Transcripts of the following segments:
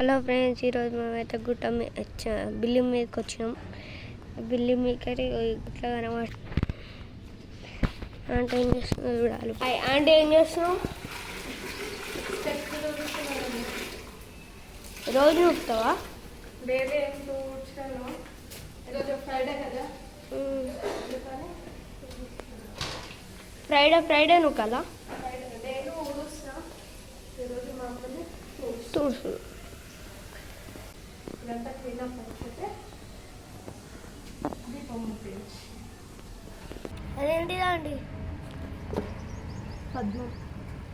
Hello friends, ఈరోజు మేమైతే building మీదకి వచ్చినాం. బిల్డింగ్ మీదకి ఇట్లా కనమాట. అంటే ఏం చేస్తున్నావు చూడాలి. అంటే ఏం చేస్తున్నావు? రోజు నొప్పుతావా? ఫ్రైడే నొక్కాలా? తుడుసు అదేంటిదా అండి?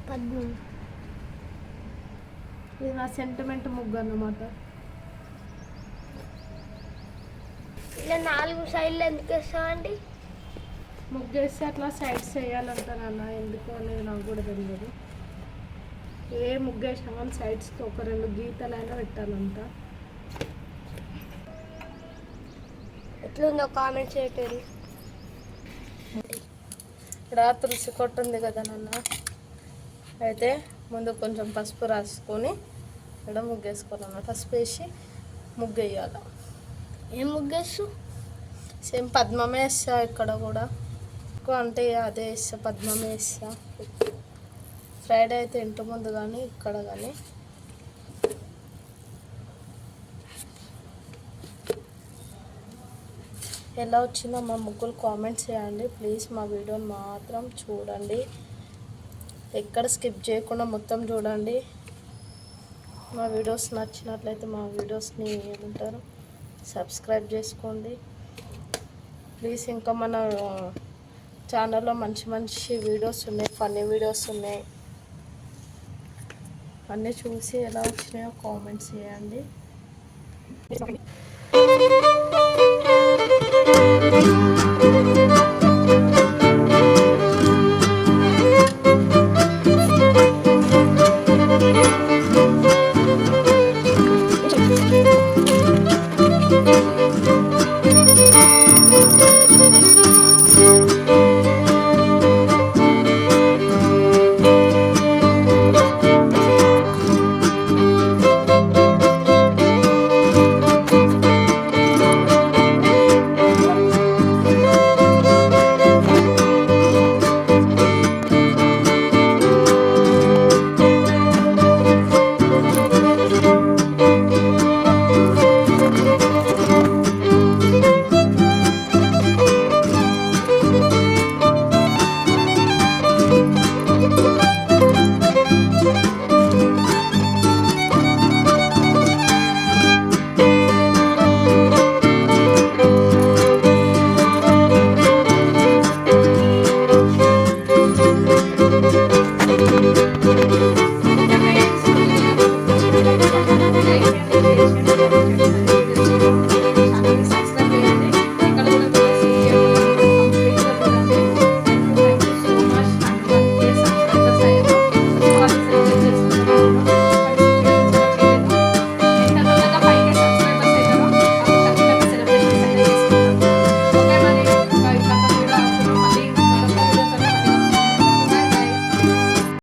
పద్మం ఇది నా సెంటిమెంట్ ముగ్గు అన్నమాట. ఇలా 4 సైడ్లు ఎందుకు వేస్తావా అండి? ముగ్గు వేస్తే అట్లా సైడ్స్ వేయాలంటానన్న, ఎందుకు అనేది నాకు కూడా తెలియదు. ఏ ముగ్గు వేసినా కానీ సైడ్స్కి ఒక 2 గీతలైనా పెట్టాలంట. ఎట్లుందో కామెంట్ చేయటరు. ఇక్కడ తులసి కొట్టు ఉంది కదా నాన్న, అయితే ముందు కొంచెం పసుపు రాసుకొని ఇక్కడ ముగ్గు వేసుకోవాలన్న. పసుపు వేసి ముగ్గు వేయాలి. ఏం ముగ్గు వేస్తావు? సేమ్ పద్మమే వేస్తా. ఇక్కడ కూడా అంటే అదే వేస్తా, పద్మమే వేస్తా. ఫ్రైడే అయితే ఇంటి ముందు కానీ ఇక్కడ కానీ. ఎలా వచ్చిందో మా ముగ్గులు కామెంట్స్ చేయండి ప్లీజ్. మా వీడియోని మాత్రం చూడండి, ఎక్కడ స్కిప్ చేయకుండా మొత్తం చూడండి. మా వీడియోస్ నచ్చినట్లయితే మా వీడియోస్ని ఏమంటారు సబ్స్క్రైబ్ చేసుకోండి ప్లీజ్. ఇంకా మన ఛానల్లో మంచి మంచి వీడియోస్ ఉన్నాయి, ఫన్నీ వీడియోస్ ఉన్నాయి. అన్నీ చూసి ఎలా వచ్చినాయో కామెంట్స్ చేయండి.